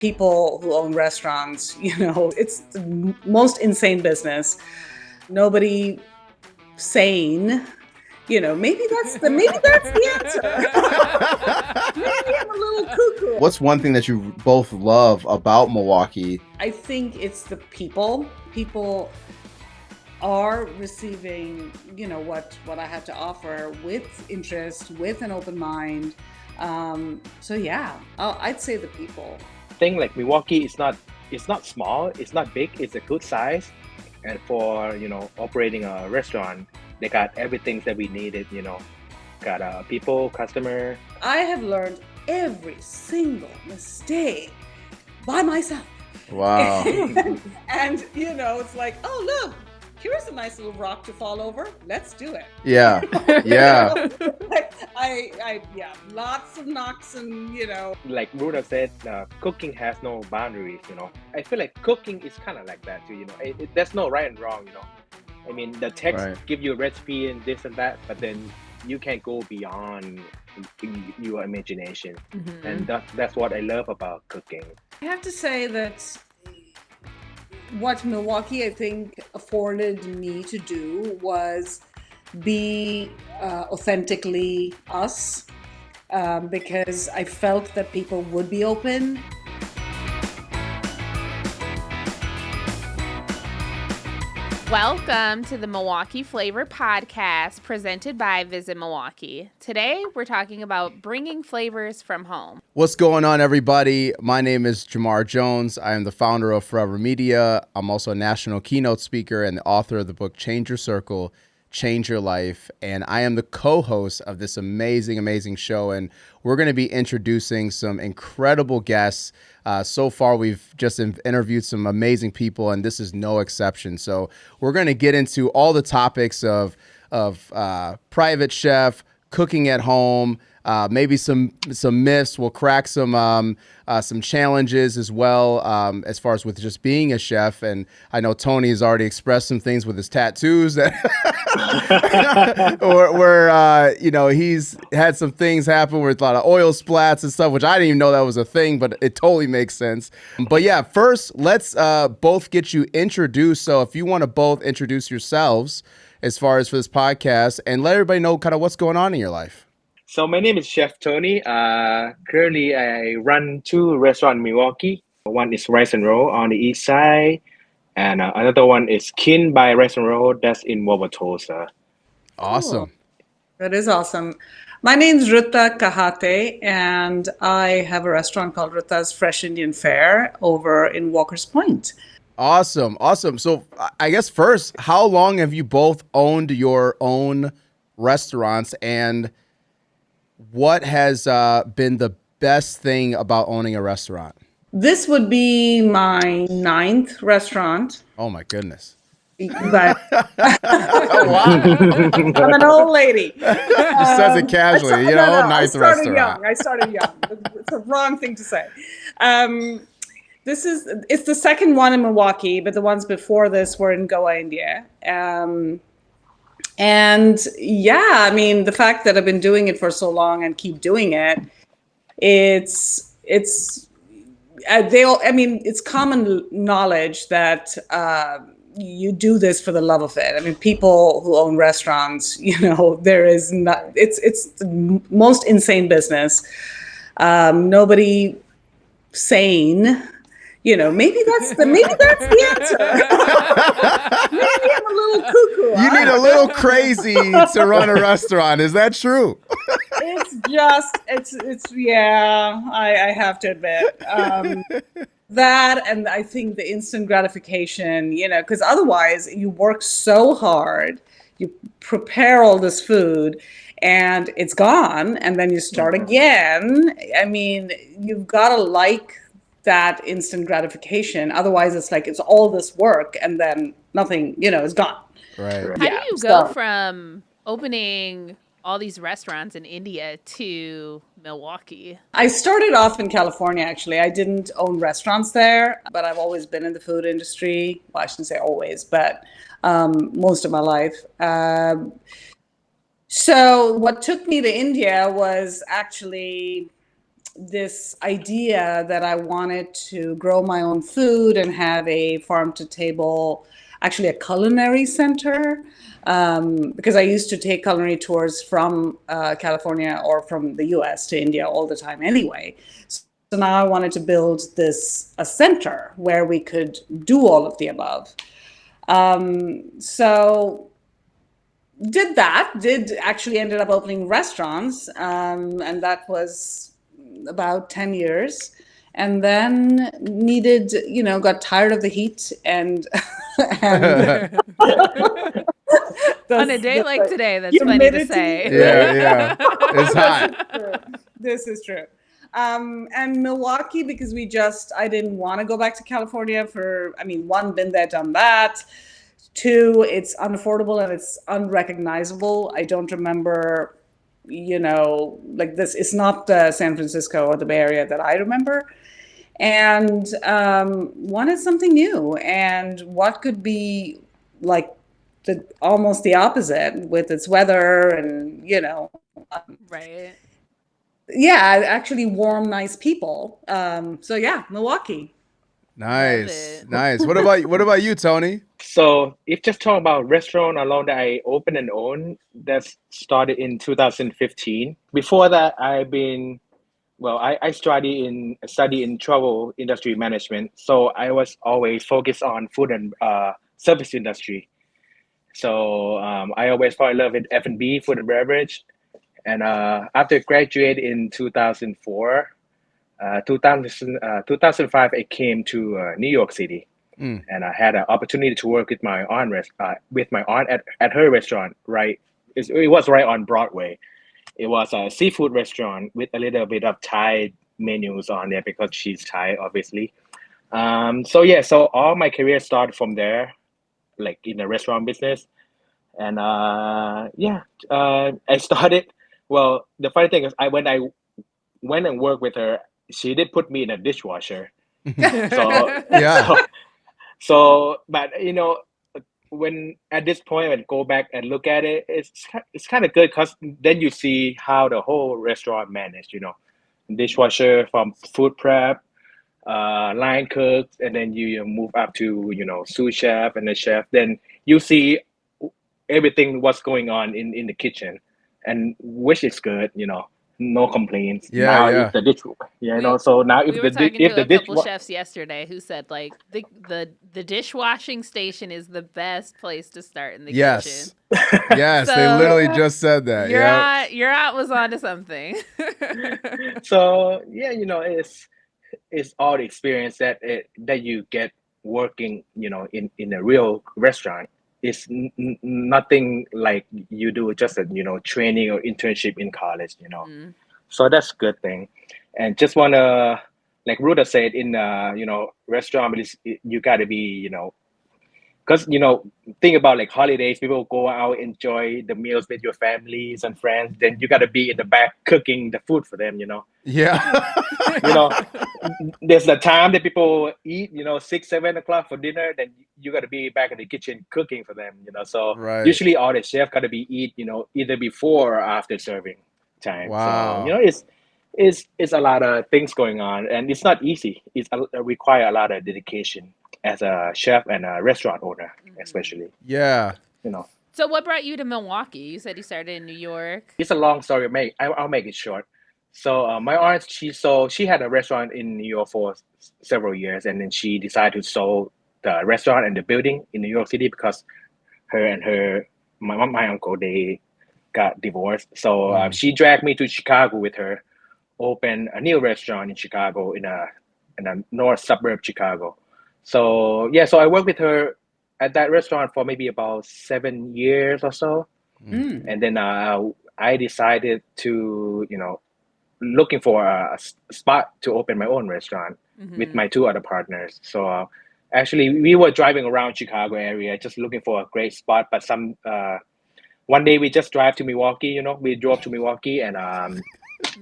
People who own restaurants, it's the most insane business. Nobody sane, maybe that's the answer. Maybe I'm a little cuckoo. What's one thing that you both love about Milwaukee? I think it's the people. People are receiving, what I have to offer with interest, with an open mind. So yeah, I'd say the people. Thing like Milwaukee is not small, it's not big, it's a good size. And for operating a restaurant, they got everything that we needed. Got people, customer. I have learned every single mistake by myself. Wow. And it's like, oh look, here's a nice little rock to fall over. Let's do it. Yeah. Yeah, lots of knocks and Like Ruta said, cooking has no boundaries. I feel like cooking is kind of like that too. There's no right and wrong. I mean, the text give you a recipe and this and that, but then you can't go beyond your imagination. Mm-hmm. And that's what I love about cooking. I have to say that what Milwaukee, I think, afforded me to do was be authentically us, because I felt that people would be open. Welcome to the Milwaukee Flavor podcast presented by Visit Milwaukee. Today, we're talking about bringing flavors from home. What's going on, everybody? My name is Jamar Jones. I am the founder of Forever Media. I'm also a national keynote speaker and the author of the book Change Your Circle, Change Your Life. And I am the co-host of this amazing show. And we're going to be introducing some incredible guests. So far, we've just interviewed some amazing people, and this is no exception. So we're going to get into all the topics of private chef, cooking at home, maybe some myths. We'll crack some challenges as well, as far as with just being a chef. And I know Tony has already expressed some things with his tattoos that where he's had some things happen with a lot of oil splats and stuff, which I didn't even know that was a thing, but it totally makes sense. But yeah, first let's both get you introduced. So if you want to both introduce yourselves as far as for this podcast and let everybody know kind of what's going on in your life. So my name is Chef Tony. Currently, I run two restaurants in Milwaukee. One is Rice and Roll on the east side, and another one is Kin by Rice and Roll. That's in Wauwatosa. Awesome. Cool. That is awesome. My name's Ruta Kahate, and I have a restaurant called Ruta's Fresh Indian Fare over in Walker's Point. Awesome. So I guess first, how long have you both owned your own restaurants, and what has been the best thing about owning a restaurant? This would be my 9th restaurant. Oh my goodness. But Oh, wow. I'm an old lady. Just says it casually, ninth restaurant. I started young. It's a wrong thing to say. It's the second one in Milwaukee, but the ones before this were in Goa, India. And yeah, I mean, the fact that I've been doing it for so long and keep doing it, it's common knowledge that you do this for the love of it. I mean, people who own restaurants, there is not. It's the most insane business. Nobody sane. Maybe that's the answer. Maybe I'm a little cuckoo. You need a little crazy to run a restaurant. Is that true? I have to admit. That, and I think the instant gratification, because otherwise you work so hard, you prepare all this food, and it's gone, and then you start again. I mean, you've got to like that instant gratification. Otherwise, it's like it's all this work, and then nothing, is gone. Right. How do you go from opening all these restaurants in India to Milwaukee? I started off in California, actually. I didn't own restaurants there, but I've always been in the food industry. Well, I shouldn't say always, but most of my life. So what took me to India was actually this idea that I wanted to grow my own food and have a farm to table, actually a culinary center, because I used to take culinary tours from California or from the US to India all the time anyway. So now I wanted to build a center where we could do all of the above. So did actually ended up opening restaurants, and that was about 10 years, and then got tired of the heat and and On a day like today, that's funny to say. Yeah, it's hot. This is true. And Milwaukee, because I didn't want to go back to California one, been there, done that. Two, it's unaffordable and it's unrecognizable. I don't remember, like this. It's not San Francisco or the Bay Area that I remember. And wanted something new. And what could be like almost the opposite with its weather and, Right. Yeah, actually warm, nice people. So yeah, Milwaukee. Nice. What about you, Tony? So if just talk about restaurant alone that I opened and owned, that started in 2015. Before that, I study in travel industry management. So I was always focused on food and service industry. So I always fell in love with F&B, food and beverage. And after graduate in 2004, 2005, I came to New York City, and I had an opportunity to work with my aunt at her restaurant. Right, it was right on Broadway. It was a seafood restaurant with a little bit of Thai menus on there because she's Thai, obviously. So all my career started from there, like in the restaurant business, and I started. Well, the funny thing is, when I went and worked with her, she did put me in a dishwasher. So Yeah. but when at this point, when go back and look at it, it's kind of good because then you see how the whole restaurant managed. Dishwasher from food prep, line cooks, and then you move up to sous chef and the chef. Then you see everything what's going on in the kitchen, and which is good. No complaints. Yeah, now yeah. if the dish, so now if We were talking if to the a dish couple chefs yesterday who said like the dishwashing station is the best place to start in the Yes. kitchen. Yes, So, they literally just said that. Your aunt was onto something. so it's all the experience that you get working in a real restaurant. It's nothing like you do just a training or internship in college. So that's a good thing. And just wanna, like Ruta said, in restaurant, you got to be because think about like holidays, people go out enjoy the meals with your families and friends, then you got to be in the back cooking the food for them. Yeah. There's the time that people eat 6-7 o'clock for dinner, then you got to be back in the kitchen cooking for them. So Right. usually all the chef got to be eat either before or after serving time. Wow. So it's a lot of things going on, and it's not easy. It require a lot of dedication as a chef and a restaurant owner, especially. Yeah. So what brought you to Milwaukee? You said you started in New York. It's a long story. I'll make it short. So my aunt, she had a restaurant in New York for several years, and then she decided to sell the restaurant and the building in New York City because her and my uncle, they got divorced. So she dragged me to Chicago with her, opened a new restaurant in Chicago in a north suburb Chicago. So so I worked with her at that restaurant for maybe about 7 years or so, and then I decided to looking for a spot to open my own restaurant with my two other partners. So actually, we were driving around Chicago area just looking for a great spot, but one day we just drive to Milwaukee. We drove to Milwaukee and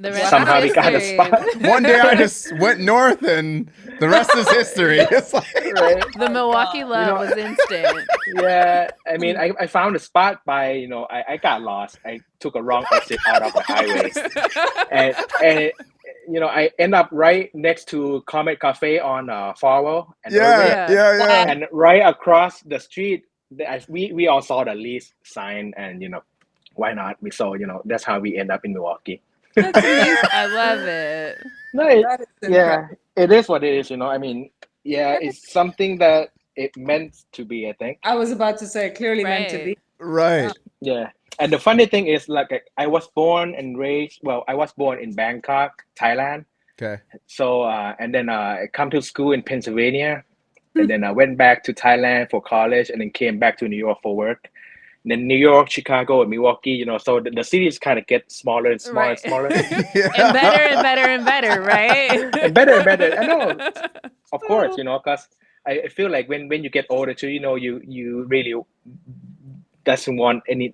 The rest somehow is we got a history. spot. One day I just went north and the rest is history. It's like, Right? The Milwaukee love was instant. Yeah, I mean, I found a spot by I got lost. I took a wrong exit out of the highway, and I end up right next to Comet Cafe on Farwell and Yeah, Irving, Yeah. yeah. and right across the street, we all saw the lease sign, and why not? We saw, that's how we end up in Milwaukee. That's amazing. I love it. No, That is incredible. yeah, it is what it is. I mean, yeah, it's something that it meant to be, I think. I was about to say, clearly meant to Right. be. Right. Yeah. And the funny thing is, like, I was born and raised, well, I was born in Bangkok, Thailand. Okay. So, and then I come to school in Pennsylvania, and then I went back to Thailand for college, and then came back to New York for work. And then New York, Chicago, and Milwaukee, so the cities kind of get smaller and smaller and Right. smaller, And better and better and better, right? and better and better. I know, of course, because I feel like when you get older too, you really doesn't want any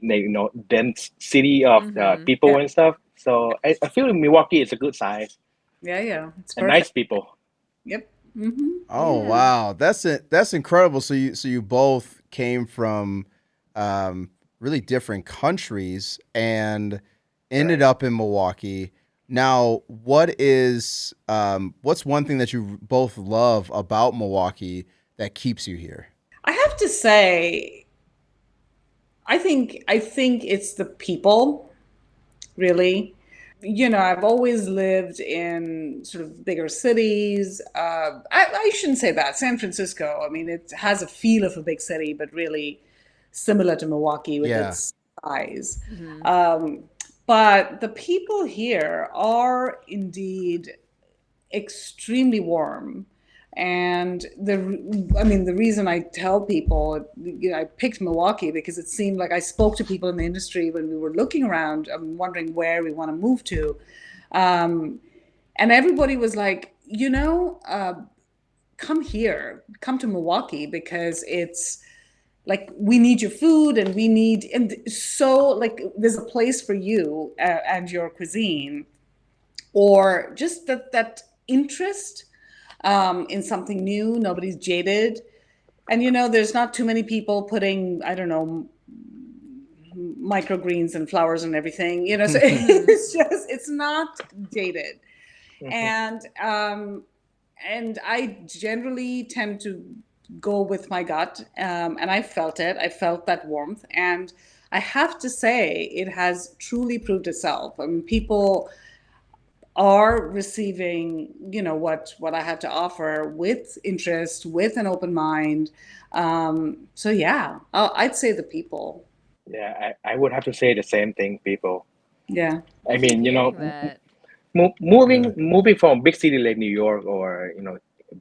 dense city of Mhm. people Yeah, and stuff. So I feel Milwaukee is a good size yeah. It's and perfect. nice people. Yep. Hmm. Oh Yeah. wow, that's incredible. So you both came from really different countries and ended Right. up in Milwaukee. Now, what's one thing that you both love about Milwaukee that keeps you here? I have to say, I think it's the people, really. I've always lived in sort of bigger cities. I shouldn't say that. San Francisco, I mean, it has a feel of a big city, but really similar to Milwaukee with Yeah. its size. Mhm. But the people here are indeed extremely warm. And the reason I tell people, I picked Milwaukee because it seemed like I spoke to people in the industry when we were looking around, wondering where we want to move to. Um, and everybody was like, come here, come to Milwaukee because it's like we need your food and so like there's a place for you and your cuisine, or just that interest in something new. Nobody's jaded. And there's not too many people putting, I don't know, microgreens and flowers and everything, so Mhm. it's not dated. Hmm. And I generally tend to go with my gut, and I felt it. I felt that warmth, and I have to say it has truly proved itself. I mean, people are receiving, what I have to offer with interest, with an open mind. So yeah, I'd say the people. Yeah, I would have to say the same thing, people. Yeah. I I keep mean, hearing that. moving Good. moving from big city like New York, or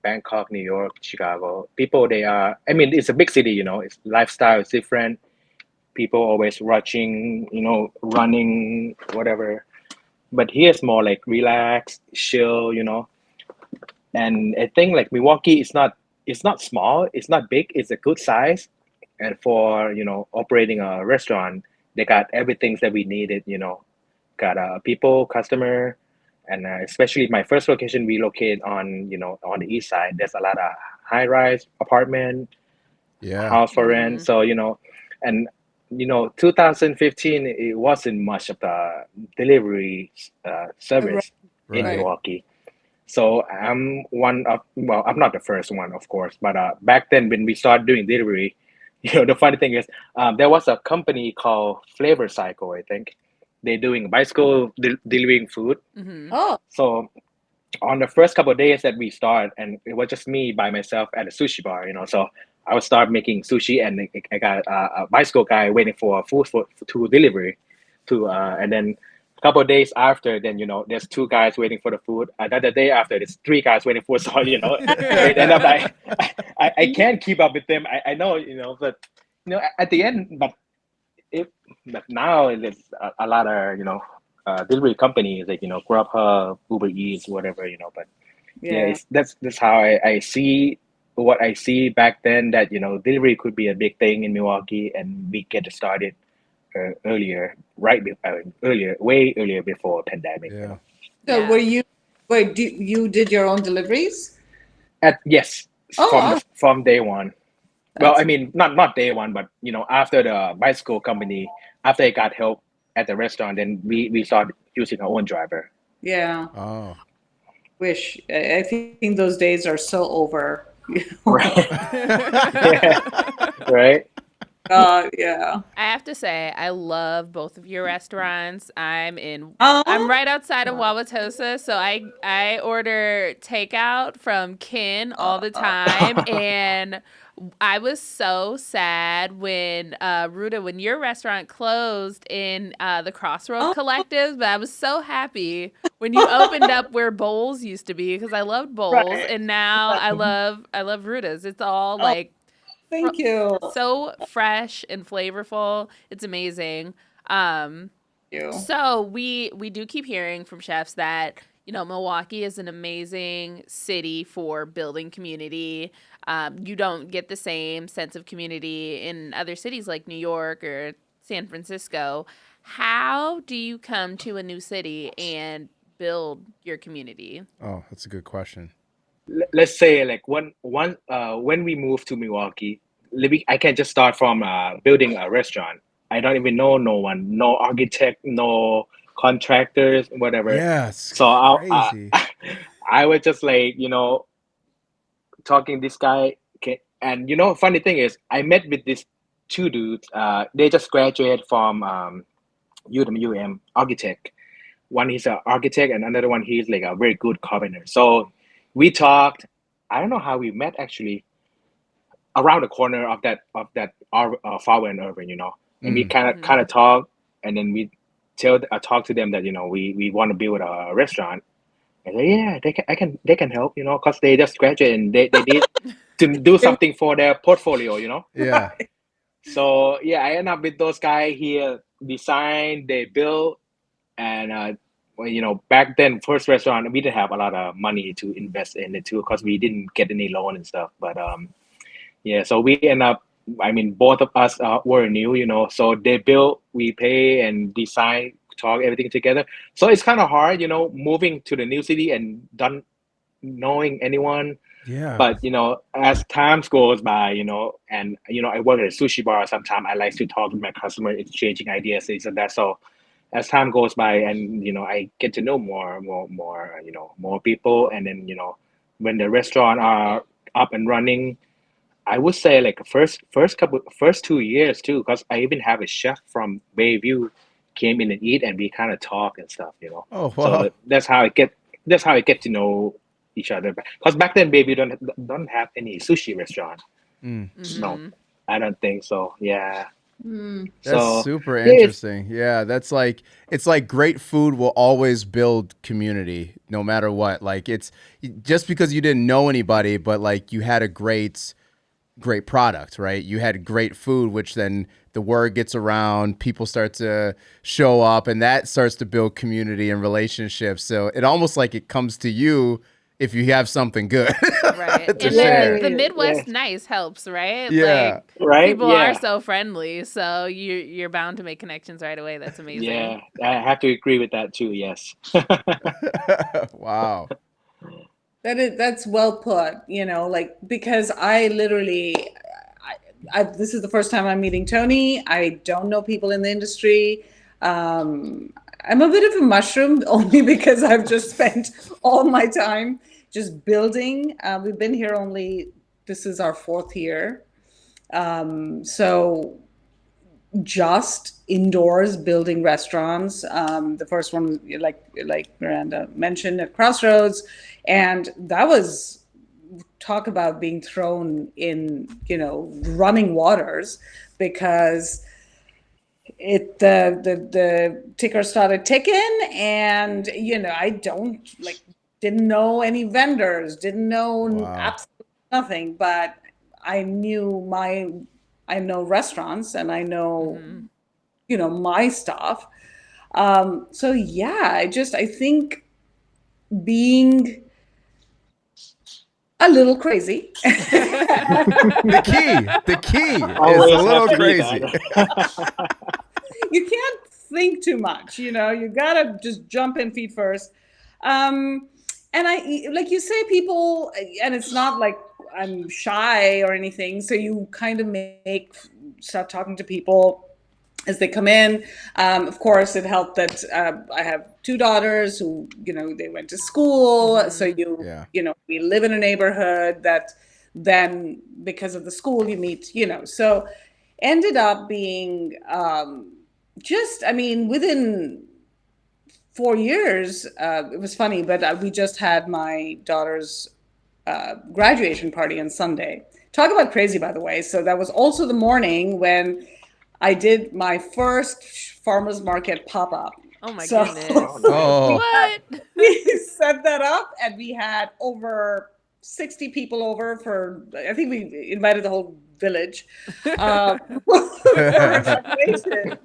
Bangkok, New York, Chicago, people, they are. I mean, it's a big city. Its lifestyle is different. People always rushing, running, whatever. But here's more like relaxed, chill. And I think like Milwaukee is not. It's not small. It's not big. It's a good size. And for operating a restaurant, they got everything that we needed. Got people, customer, and especially my first location, we located on on the east side. There's a lot of high rise apartment, Yeah. house for rent. Mhm. So and 2015, it wasn't much of the delivery Right. service in Right. Right. Milwaukee. So I'm one of, well, I'm not the first one, of course, but back then when we started doing delivery, the funny thing is, there was a company called Flavor Cycle, I think. They're doing bicycle delivering food. Mhm. Oh, So on the first couple of days that we started, and it was just me by myself at a sushi bar, so I would start making sushi, and I got a bicycle guy waiting for food to delivery, and then a couple of days after, then there's two guys waiting for the food. Another day after, there's three guys waiting for. So it end up like I can't keep up with them. I know, but at the end, if but now there's a lot of delivery companies like Grubhub, Uber Eats, whatever. But yeah, yeah. that's how I see what I see back then, that delivery could be a big thing in Milwaukee, and we get started earlier, earlier, way earlier before pandemic. Yeah. So Yeah. you did your own deliveries? At yes, Oh, from the wow. from day one. Well, I That's mean, not day one, but after the bicycle company, after I got help at the restaurant, then we started using our own driver. yeah. Oh. Wish. I think those days are so over. Right. Yeah. Right. Yeah. I have to say, I love both of your restaurants. I'm Oh, right outside of Wauwatosa, so I order takeout from Kin all the time, and I was so sad when Ruta, when your restaurant closed in the Crossroad oh, Collective, but I was so happy when you opened up where Bowls used to be because I loved Bowls, right. and now I love Ruta's. It's all Oh, like thank you. so fresh and flavorful. It's amazing. Um, You. so we do keep hearing from chefs that Milwaukee is an amazing city for building community. You don't get the same sense of community in other cities like New York or San Francisco. How do you come to a new city and build your community? Oh, that's a good question. Let's say like when we moved to Milwaukee, I can just start from building a restaurant. I don't even know no one, no architect, no contractors, whatever. Yeah, it's So crazy. I was just like talking this guy, and funny thing is I met with these two dudes. They just graduated from UM architect. One he's an architect, and another one he's like a very good carpenter. So we talked. I don't know how we met actually. Around the corner of that Flower and Urban, and we Mm. kind of talk, and then we talk to them that we want to build a restaurant. And they, yeah, they can help, because they just graduated and they need to do something for their portfolio. Yeah. So yeah, I end up with those guys here, design, they build, and well, back then, first restaurant, we didn't have a lot of money to invest in it too, because we didn't get any loan and stuff. But yeah, so we end up. I mean, both of us were new, so they built, we pay, and design, talk everything together. So it's kind of hard, moving to the new city and not knowing anyone. Yeah. But as times goes by, and I work at a sushi bar. Sometimes I like to talk with my customer, exchanging ideas, things and that. So as time goes by, and I get to know more people, and then when the restaurant are up and running, I would say like first 2 years too, because I even have a chef from Bayview came in and eat, and we kind of talk and stuff. Oh, wow. So that's how I get to know each other. Because back then, Bayview don't have any sushi restaurant. Mm. No, Mm-hmm. I don't think so. Yeah. Mm. That's So super yeah, interesting. Yeah, it's like great food will always build community no matter what. Like it's just because you didn't know anybody, but like you had a great product, right? You had great food, which then the word gets around, people start to show up, and that starts to build community and relationships. So it almost like it comes to you if you have something good Right. to And then share. the yeah, Midwest nice helps, right? Yeah. Like right. people are Yeah. so friendly, so you're bound to make connections right away. That's amazing. Yeah. I have to agree with that too. Yes. Wow. That's well put, like because I literally this is the first time I'm meeting Tony. I don't know people in the industry. I'm a bit of a mushroom only because I've just spent all my time just building. We've been here this is our 4th year. So just indoors building restaurants. The first one, like Miranda mentioned, at Crossroads, and that was talk about being thrown in, running waters, because the ticker started ticking, and I didn't know any vendors, didn't know Wow. absolutely nothing, but I know restaurants, and I know my stuff. So yeah, I think being a little crazy. The key is a Always have little to be crazy. that. You can't think too much, you gotta just jump in feet first. And like you say, people, and it's not like I'm shy or anything, so you kind of start talking to people, as they come in. Of course, it helped that I have two daughters who, they went to school. So we live in a neighborhood that then because of the school you meet, so ended up being within 4 years, it was funny, but we just had my daughter's graduation party on Sunday. Talk about crazy, by the way. So that was also the morning when I did my first farmers market pop-up. Oh my goodness. Oh. What? We set that up and we had over 60 people over I think we invited the whole village for a graduation.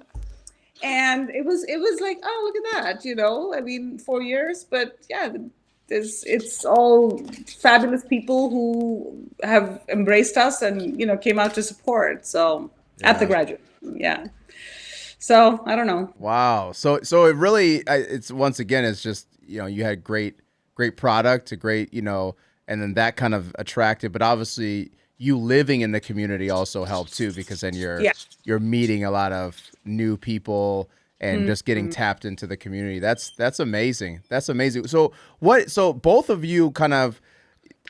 And it was like, oh, look at that, 4 years, but yeah, it's all fabulous people who have embraced us and, came out to support. So at the graduate. Yeah. So I don't know. Wow. So it really, it's once again, it's just, you had great product, a great, and then that kind of attracted, but obviously you living in the community also helped too, because then you're meeting a lot of new people and just getting tapped into the community. That's amazing. That's amazing. So both of you kind of,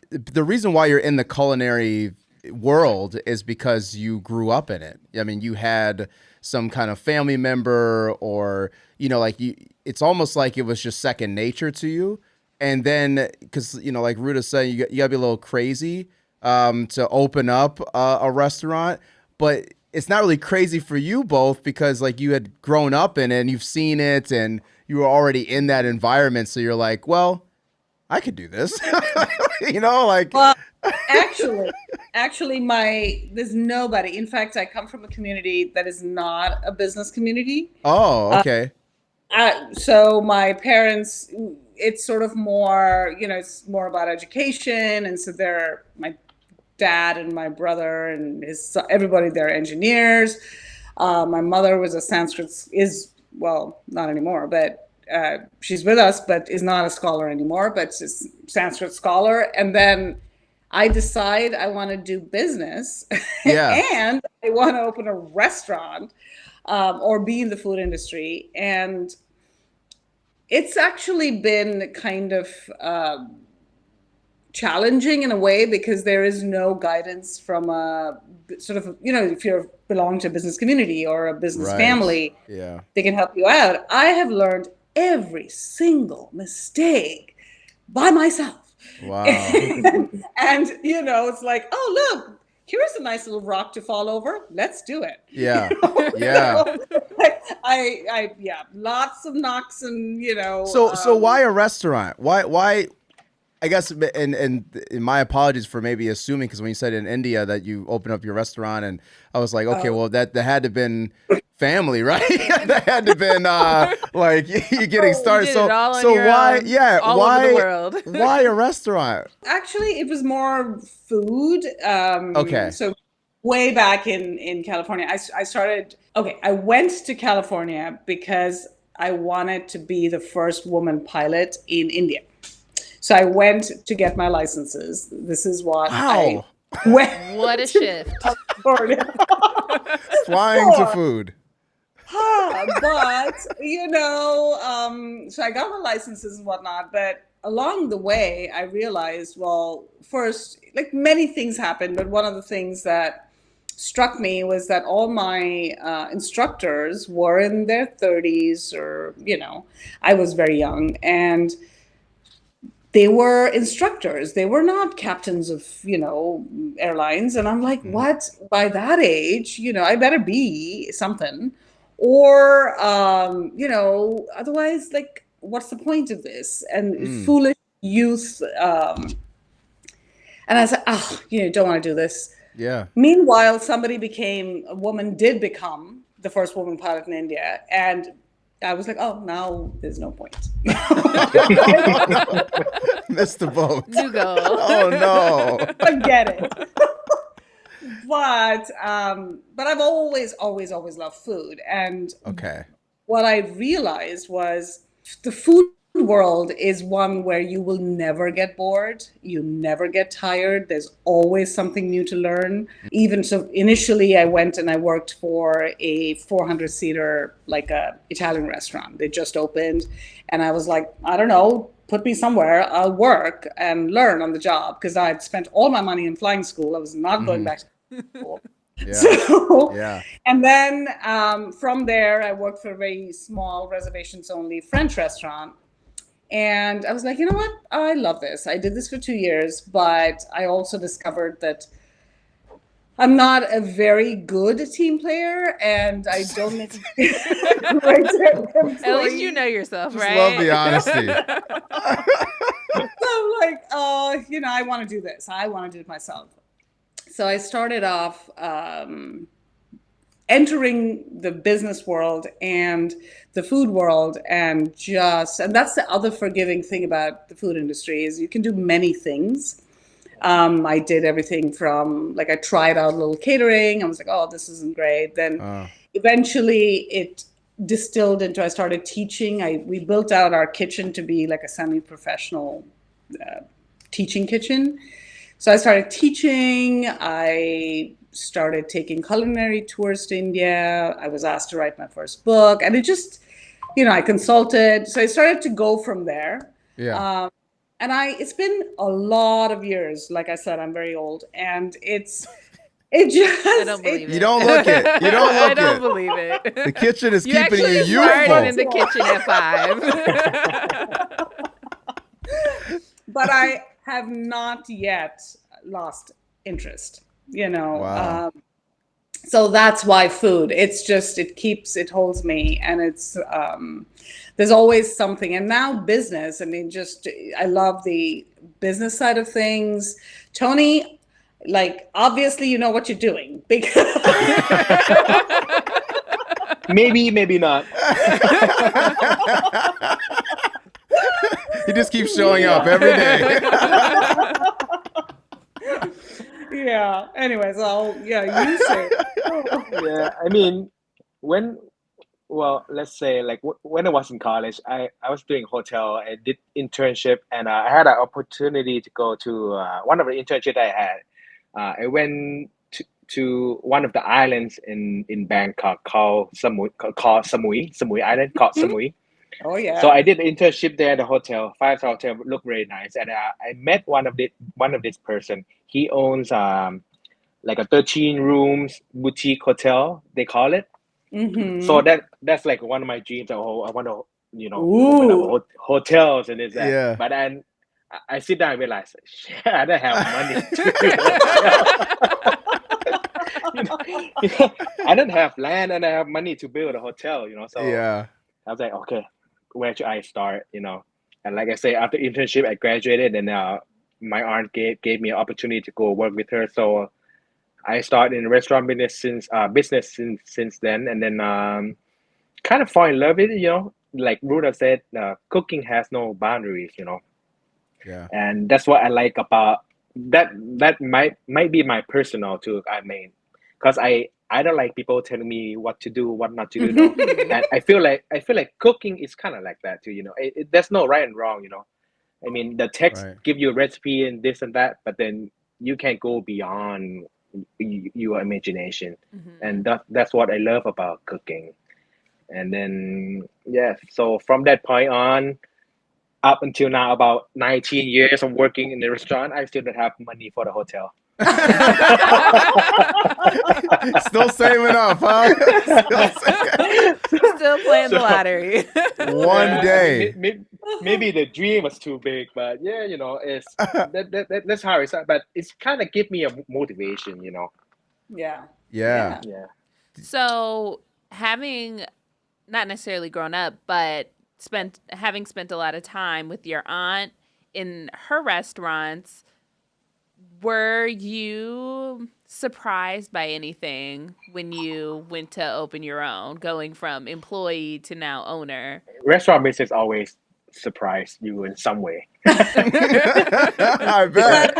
the reason why you're in the culinary world is because you grew up in it. I mean, you had some kind of family member or, it's almost like it was just second nature to you. And then, because, like Ruta said, you got to be a little crazy to open up a restaurant, but it's not really crazy for you both because like you had grown up in it and you've seen it and you were already in that environment. So you're like, well, I could do this, Well, actually there's nobody. In fact, I come from a community that is not a business community. Oh, okay. So my parents, it's sort of more, it's more about education. And so my dad and my brother and everybody, they're engineers. My mother was not anymore, but she's with us, but is not a scholar anymore, but she's a Sanskrit scholar. And then I decide I want to do business and I want to open a restaurant or be in the food industry. And it's actually been kind of challenging in a way because there is no guidance from a sort of, if you belong to a business community or a business family, they can help you out. I have learned every single mistake by myself. Wow. and it's like, oh, look, here's a nice little rock to fall over. Let's do it. Yeah. Yeah. I lots of knocks and, So why a restaurant? Why? I guess, and my apologies for maybe assuming, because when you said in India that you opened up your restaurant, and I was like, okay, well, that had to have been family, right? That had to have been like you getting started. So why? Yeah, why? Over the world. Why a restaurant? Actually, it was more food. Okay. So way back in California, I started. Okay, I went to California because I wanted to be the first woman pilot in India. So I went to get my licenses. This is what I went. What a shift. Flying to food. But, so I got my licenses and whatnot. But along the way, I realized, well, first, like many things happened. But one of the things that struck me was that all my instructors were in their 30s or, I was very young. And they were instructors. They were not captains of, airlines. And I'm like, what? By that age, I better be something. Or, otherwise, like, what's the point of this? And foolish youth. And I said, don't want to do this. Yeah. Meanwhile, a woman did become the first woman pilot in India. And I was like, oh, now there's no point. Missed the boat. You go. Oh, no. Forget it. But I've always loved food. And what I realized was the food world is one where you will never get bored, you never get tired, there's always something new to learn. Even so, initially I went and I worked for a 400 seater, like a Italian restaurant. They just opened, and I was like, I don't know, put me somewhere, I'll work and learn on the job, because I'd spent all my money in flying school. I was not going back to school. Yeah. So, Yeah. and then from there, I worked for a very small reservations only French restaurant. And I was like, you know what? I love this. I did this for 2 years, but I also discovered that I'm not a very good team player, and I don't make a great employee. At least you know yourself, Just right? love the honesty. So I'm like, I want to do this. I want to do it myself. So I started off entering the business world and the food world, and that's the other forgiving thing about the food industry, is you can do many things. I did everything from, like, I tried out a little catering. I was like, oh, this isn't great. Then eventually it distilled into, I started teaching. We built out our kitchen to be like a semi-professional teaching kitchen. So I started teaching. I started taking culinary tours to India. I was asked to write my first book, and it just, I consulted. So I started to go from there. Yeah. And it's been a lot of years. Like I said, I'm very old, and it just. I don't believe it. You don't look it. You don't look it. I don't believe it. The kitchen is You keeping you actually youthful. started in the kitchen at 5. But I have not yet lost interest, Wow. So that's why food, it's just, it holds me, and it's, there's always something. And now business, I mean, I love the business side of things. Tony, like, obviously you know what you're doing, because Maybe not. He just keeps showing up every day. yeah. Anyways, you say. Yeah, I mean, let's say, like, when I was in college, I was doing hotel. I did internship, and I had an opportunity to go to one of the internships I had. I went to one of the islands in Bangkok called Samui Island, called Samui. Oh yeah. So I did the internship there at the hotel, 5-star hotel, looked very nice, and I met one of this person. He owns like a 13 rooms boutique hotel, they call it. Mm-hmm. So that's like one of my dreams. I want to open Ooh. up hotels and this that. Yeah. But then I sit down and realize, shit, I don't have money to do hotel. I don't have land and I have money to build a hotel. So Yeah. I was like, okay, where should I start? And like I say, after internship, I graduated, and my aunt gave me an opportunity to go work with her. So I started in restaurant business since then, and then kind of fall in love with it. Like Ruta said, cooking has no boundaries. Yeah. And that's what I like about that. That might be my personal too. I mean, because I don't like people telling me what to do, what not to do. And I feel like cooking is kind of like that too. There's no right and wrong. I mean, the text Right. give you a recipe and this and that, but then you can't go beyond your imagination, and that's what I love about cooking. And then so from that point on, up until now, about 19 years of working in the restaurant, I still don't have money for the hotel. Still saving up, huh? Still playing the lottery. One day. Maybe the dream was too big, but it's that's how it's. But it's kind of give me a motivation, Yeah. Yeah. Yeah. So, having not necessarily grown up, but having spent a lot of time with your aunt in her restaurants, were you surprised by anything when you went to open your own, going from employee to now owner? Restaurant business always surprise you in some way. I bet.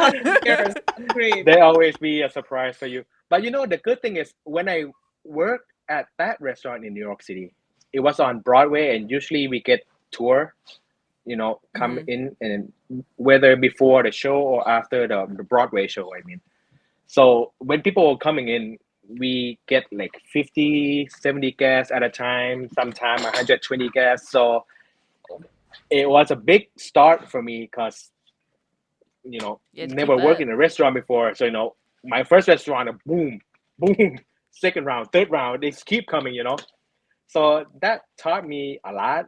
They always be a surprise for you. But the good thing is, when I worked at that restaurant in New York City, it was on Broadway, and usually we get tour, come in, and whether before the show or after the Broadway show, I mean. So when people are coming in, we get like 50, 70 guests at a time, sometimes 120 guests. So it was a big start for me because, You had to never keep worked up. in a restaurant before. So, my first restaurant, boom, boom, second round, third round, they keep coming. So that taught me a lot.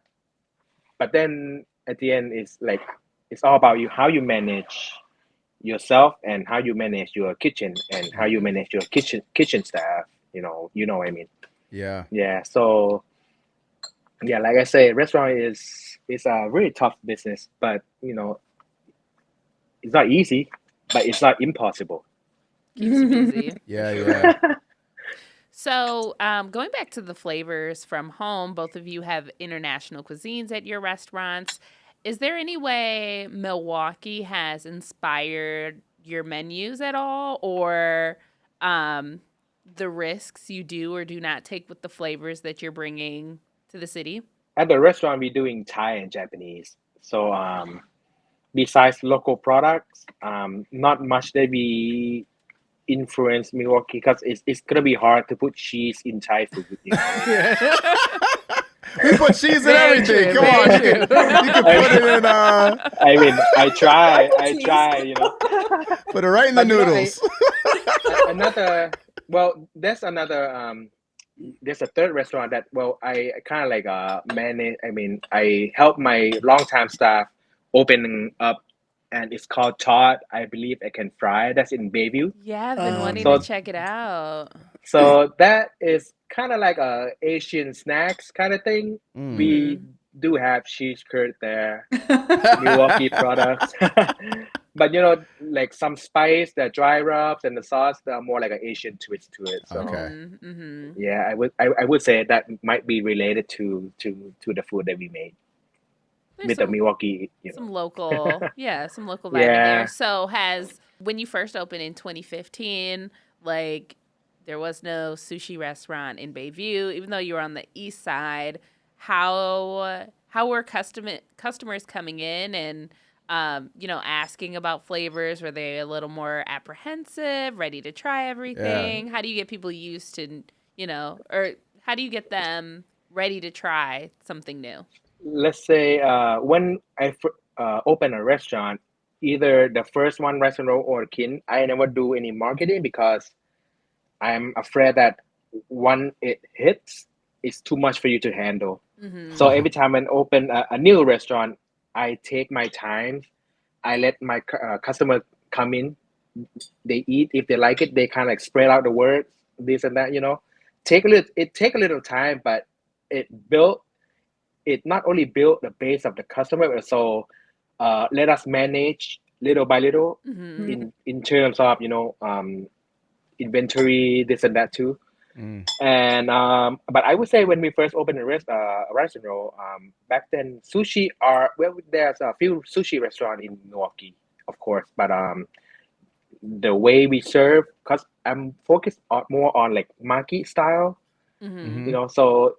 But then at the end, it's all about how you manage yourself and how you manage your kitchen and how you manage your kitchen staff. What I mean. Yeah. Yeah. So yeah, like I say, restaurant is a really tough business, but it's not easy, but it's not impossible. Keeps you busy. Yeah, For sure. yeah. So, going back to the flavors from home, both of you have international cuisines at your restaurants. Is there any way Milwaukee has inspired your menus at all, or the risks you do or do not take with the flavors that you're bringing to the city? At the restaurant, we're doing Thai and Japanese. So besides local products, not much that we influence Milwaukee because it's gonna be hard to put cheese in Thai food. We put cheese in Very everything. true, Come very on, true. you can put it in I mean, I try, put it right in the But noodles. another well, there's a third restaurant that I kind of like manage. I mean, I help my longtime staff opening up, and it's called Todd. I believe I can fry. That's in Bayview. Yeah, I've been wanting to So check it out. so that is kind of like a Asian snacks kind of thing. We do have cheese curd there, Milwaukee products. But like some spice, the dry rubs and the sauce, they're more like an Asian twist to it. So Okay. yeah, I would say that might be related to the food that we made There's with the some Milwaukee. some local, yeah, some local vibe in there. Yeah, So when you first opened in 2015, like there was no sushi restaurant in Bayview, even though you were on the east side. How were customers coming in and asking about flavors? Were they a little more apprehensive, ready to try everything? How do you get people used to, or how do you get them ready to try something new? let's say when I open a restaurant, either the first one restaurant or kin, I never do any marketing because I'm afraid that when it hits, it's too much for you to handle. So every time I open a new restaurant, I take my time. I let my customer come in. They eat. If they like it, they kind of like spread out the word, this and that. Take a little time, but it built. It not only built the base of the customer, but also let us manage little by little in terms of inventory, this and that too. And but I would say when we first opened a restaurant, back then there's a few sushi restaurant in Milwaukee, of course, but the way we serve, because I'm focused more on like maki style, so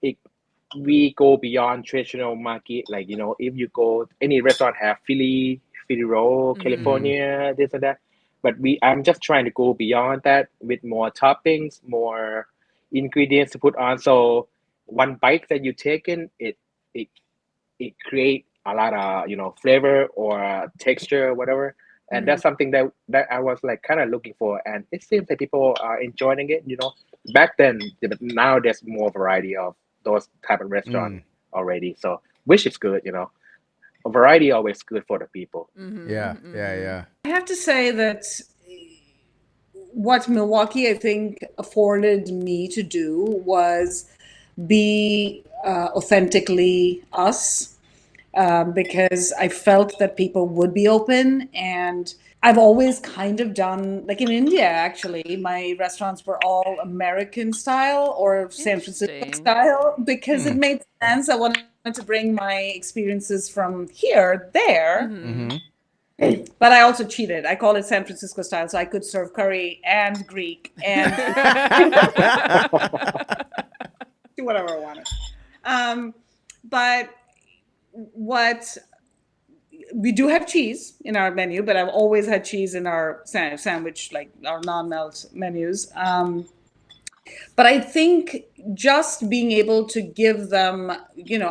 we go beyond traditional maki. Like if you go any restaurant have Philly roll, California, this and that. But I'm just trying to go beyond that with more toppings, more ingredients to put on. So one bite that you take in, it it create a lot of flavor or texture or whatever. And that's something that I was like kind of looking for, and it seems that people are enjoying it. Back then, but now there's more variety of those type of restaurant already. So which is good. A variety always good for the people. Yeah, yeah, yeah. I have to say that what Milwaukee, I think, afforded me to do was be authentically us, because I felt that people would be open. And I've always kind of done, like in India, actually, my restaurants were all American style or San Francisco Interesting. style because it made sense. I wanted to bring my experiences from here there. But I also cheated. I call it San Francisco style, so I could serve curry and Greek and do whatever I wanted. But what we do have cheese in our menu, but I've always had cheese in our sandwich, like our non-melt menus. But I think just being able to give them,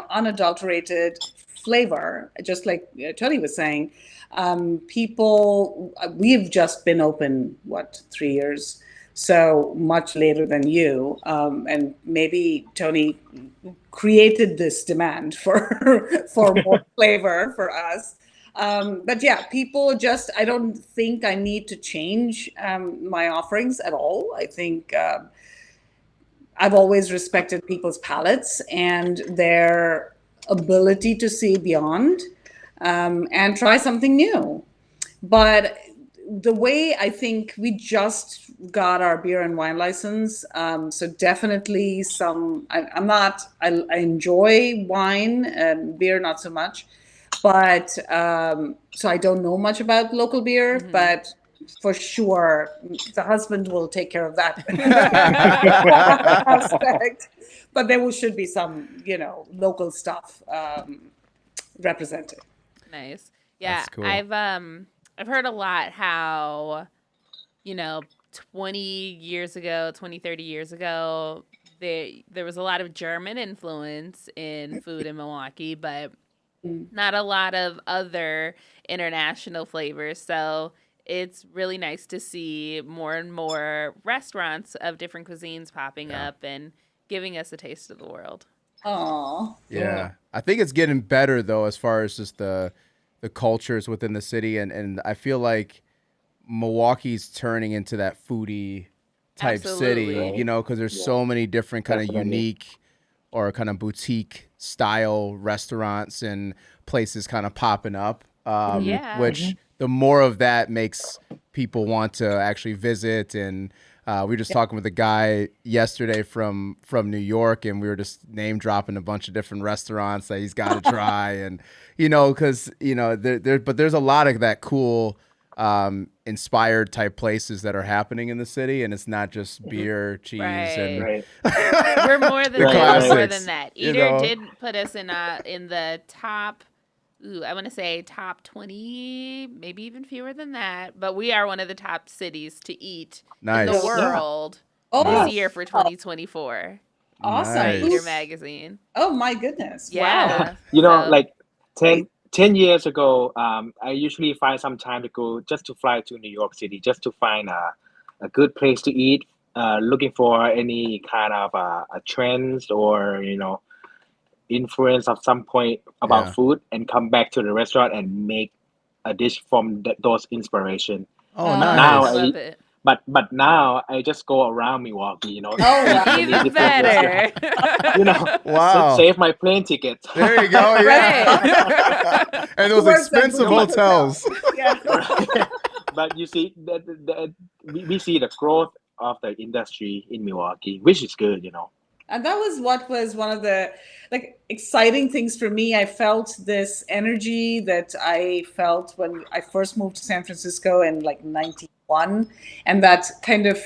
unadulterated flavor, just like Tony was saying, we've just been open, 3 years? So much later than you. And maybe Tony created this demand for more flavor for us. But yeah, people I don't think I need to change my offerings at all. I think I've always respected people's palates and their ability to see beyond and try something new. But the way I think we just got our beer and wine license, so definitely I enjoy wine and beer, not so much. But so I don't know much about local beer, but for sure, the husband will take care of that aspect. But should be some, local stuff represented. Nice. Yeah, That's cool. I've heard a lot how, 20, 30 years ago, there was a lot of German influence in food in Milwaukee, but not a lot of other international flavors. So it's really nice to see more and more restaurants of different cuisines popping up and giving us a taste of the world. Oh, Yeah. I think it's getting better though, as far as just the cultures within the city, and I feel like Milwaukee's turning into that foodie type Absolutely. city, because there's so many different kind of Definitely. unique or kind of boutique style restaurants and places kind of popping up. Yeah. Which the more of that makes people want to actually visit. And we were just talking with a guy yesterday from New York, and we were just name dropping a bunch of different restaurants that he's got to try. And, because, but there's a lot of that cool inspired type places that are happening in the city, and it's not just beer, cheese, and Right. We're more than The more classics, than that. you Eater know. did put us in the top. I want to say top 20, maybe even fewer than that. But we are one of the top cities to eat in the Nice. world Oh, this year for 2024 awesome. by Nice. Eater magazine. Oh my goodness. Wow. Yeah. So, So- like 10 years ago, I usually find some time to go just to fly to New York City, just to find a good place to eat, looking for any kind of trends or, influence of some point about Yeah. food, and come back to the restaurant and make a dish from those inspiration. Oh, Now nice. I- love it. But now I just go around Milwaukee, Oh, wow. many Even different restaurants. better. Wow. Save my plane ticket. There you go. Yeah. And those Towards that expensive boutique hotels. Yeah. But you see, we see the growth of the industry in Milwaukee, which is good, And that was what was one of the exciting things for me. I felt this energy that I felt when I first moved to San Francisco in 91, and that kind of,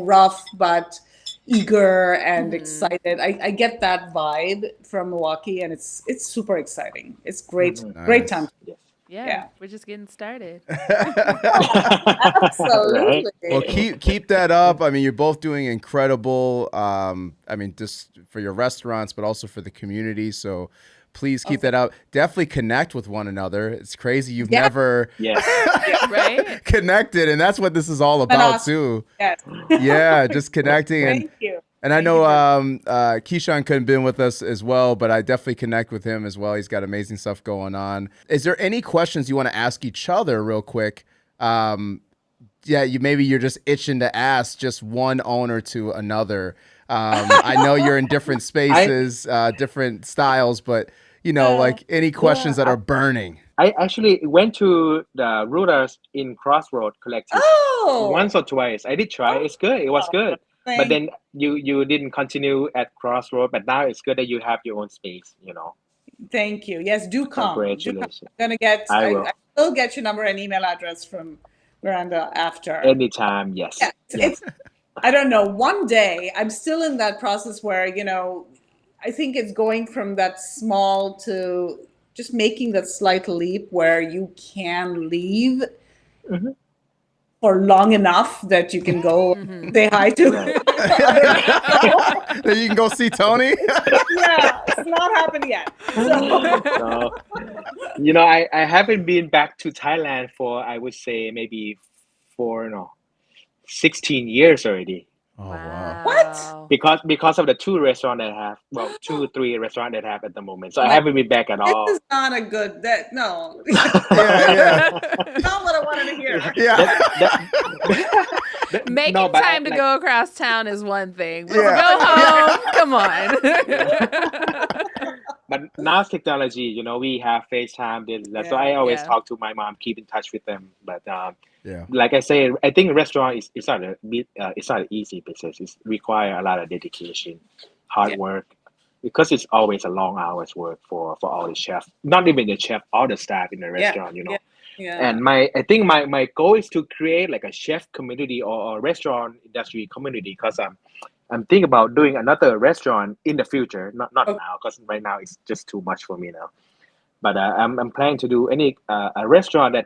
rough but eager and excited. I get that vibe from Milwaukee, and it's super exciting. It's great, great Nice. time. Yes. Yeah, Yeah. we're just getting started. Absolutely. Well, keep that up. I mean, you're both doing incredible. Just for your restaurants, but also for the community. So please keep that up. Definitely connect with one another. It's crazy you've never Yes. Right? connected, and that's what this is all about too. Yes. Yeah, just connecting. And Thank you. And I Thank know you Keyshawn couldn't been with us as well, but I definitely connect with him as well. He's got amazing stuff going on. Is there any questions you want to ask each other real quick? You're just itching to ask just one owner to another. I know you're in different spaces, different styles, but any questions that are burning. I actually went to the Rutas in Crossroad Collective once or twice. I did try. It's good. It was good. But then you didn't continue at Crossroad, but now it's good that you have your own space, Thank you. Yes, do come. Congratulations. I'm gonna I will. I will get your number and email address from Miranda after. Anytime, yes. Yeah, Yes. I don't know. One day, I'm still in that process where, I think it's going from that small to just making that slight leap where you can leave Mhm. for long enough that you can go say hi to Right. other people. Then you can go see Tony. Yeah, it's not happened yet. So So, I haven't been back to Thailand for, I would say, maybe for, 16 years already. Oh wow. what? Wow. Because of the two restaurants that I have, well, 2 3 restaurants that I have at the moment. So I Like, haven't been back at this all. is not a good that no. Yeah, Not what I wanted to hear. yeah. Making No, but time to go across town is one thing, but Yeah. to go home, come on. But now technology, we have FaceTime, this, that. So Yeah. I always Yeah. talk to my mom, keep in touch with them. But Yeah. like I say, I think restaurant is it's not it's not an easy business. It require a lot of dedication, hard Yeah. work, because it's always a long hours work for all the chefs. Not even the chef, all the staff in the Yeah. restaurant. Yeah. Yeah. And I think my goal is to create like a chef community or restaurant industry community, because I'm thinking about doing another restaurant in the future, not Okay. now, because right now it's just too much for me now. But I'm planning to do a restaurant that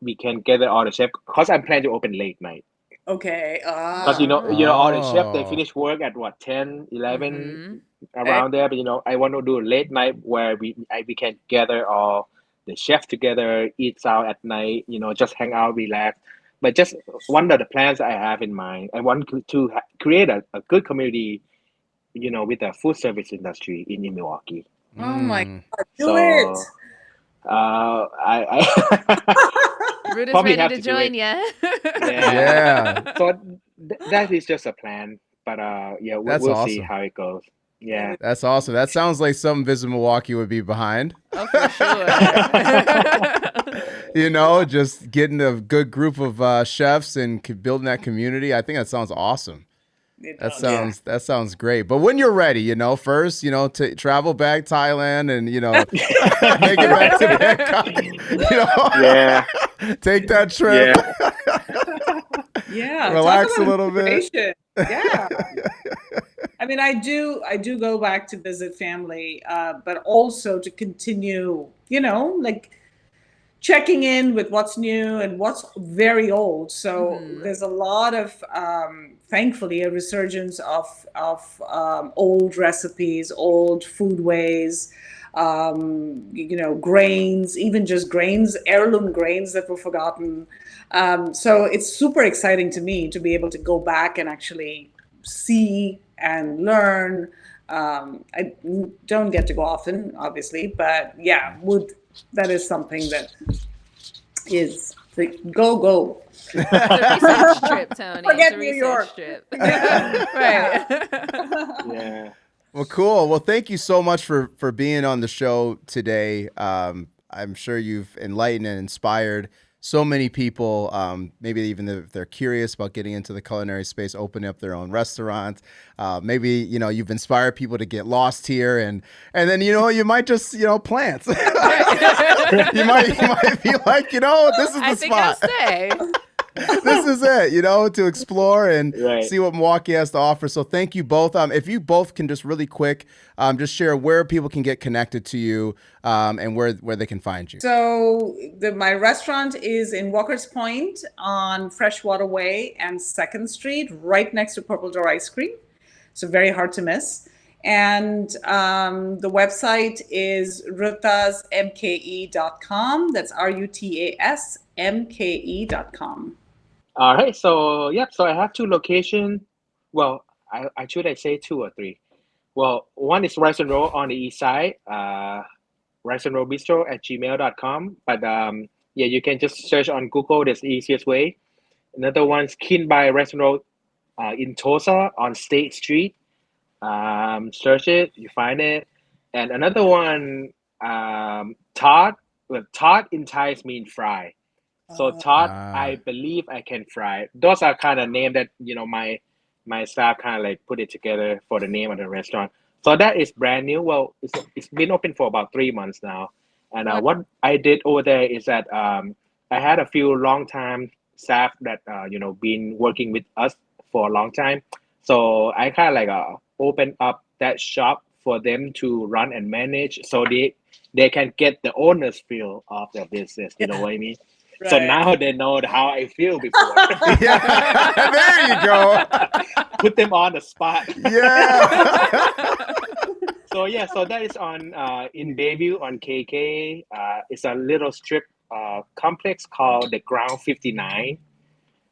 we can gather all the chefs, because I'm planning to open late night. Okay. Because all the chefs, they Oh. finish work at what, 10, 11, Mhm. Okay. around there. But I want to do a late night where we can gather all the chefs together, eat out at night, just hang out, relax. But just one of the plans I have in mind, I want to create a good community, with the food service industry in Milwaukee. Oh my Mm. God. Do it. So I Ruta's probably ready have to to do join it. you. Yeah. Yeah. So that is just a plan, but yeah, That's we'll see awesome. how it goes. Yeah. That's awesome. That sounds like something Visit Milwaukee would be behind. Oh, for sure. Just getting a good group of chefs and building that community. I think that sounds awesome. It That does. Yeah. sounds great. But when you're ready, first, to travel back Thailand and make it back to Bangkok. Yeah. Take that trip, Yeah. Yeah. relax Talk a about little bit. inspiration. Yeah. I mean, I do go back to visit family, but also to continue, like checking in with what's new and what's very old. So there's a lot of, thankfully, a resurgence of old recipes, old food ways, grains, even just grains, heirloom grains that were forgotten. So it's super exciting to me to be able to go back and actually see and learn. I don't get to go often, obviously, but yeah, that is something that is the go. It's a research trip, Tony. Forget It's a New research York. trip. Yeah. Right. Yeah. Well, cool. Well, thank you so much for being on the show today. I'm sure you've enlightened and inspired so many people. Maybe even if they're curious about getting into the culinary space, opening up their own restaurant. Maybe you've inspired people to get lost here, and then you might just plants. you might be like this is the I think I'll spot. stay. This is it, to explore and Right. see what Milwaukee has to offer. So thank you both. If you both can just really quick, just share where people can get connected to you, and where they can find you. So my restaurant is in Walker's Point on Freshwater Way and 2nd Street, right next to Purple Door Ice Cream. So very hard to miss. And the website is rutasmke.com. That's rutasmke.com. All right. So yep. So I have two locations. Well, I should I say two or three. Well, one is Rice and Roll on the east side. Rice and Roll Bistro at gmail.com. But yeah, you can just search on Google. That's the easiest way. Another one's Kin by Rice and Roll in Tulsa on State Street. Search it, you find it. And another one, Todd. Well, Todd in Thai mean fry. So Todd, I believe I can fry. Those are kind of name that my staff kind of like put it together for the name of the restaurant. So that is brand new. Well, it's been open for about 3 months now. And what I did over there is that I had a few long time staff that been working with us for a long time. So I kind of like opened up that shop for them to run and manage, so they can get the owner's feel of their business. You know what I mean? So Right. now they know how I feel before. Yeah, there you go. Put them on the spot. Yeah. So yeah, so that is on in Bayview on KK. It's a little strip complex called the Ground 59.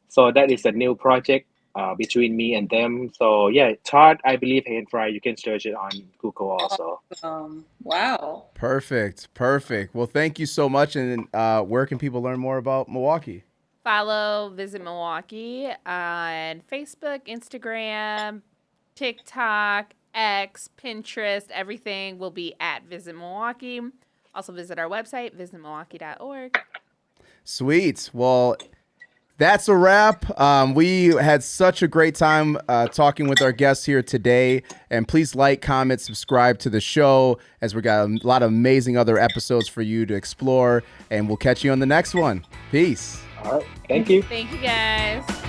So that is a new project between me and them. So yeah, Todd, I believe Hand Fry. You can search it on Google also. Wow. Perfect. Well, thank you so much. And where can people learn more about Milwaukee? Follow Visit Milwaukee on Facebook, Instagram, TikTok, X, Pinterest. Everything will be at Visit Milwaukee. Also visit our website, visitmilwaukee.org. Sweet. Well, that's a wrap. We had such a great time talking with our guests here today. And please like, comment, subscribe to the show, as we got a lot of amazing other episodes for you to explore. And we'll catch you on the next one. Peace. All right, thank you. Thank you, guys.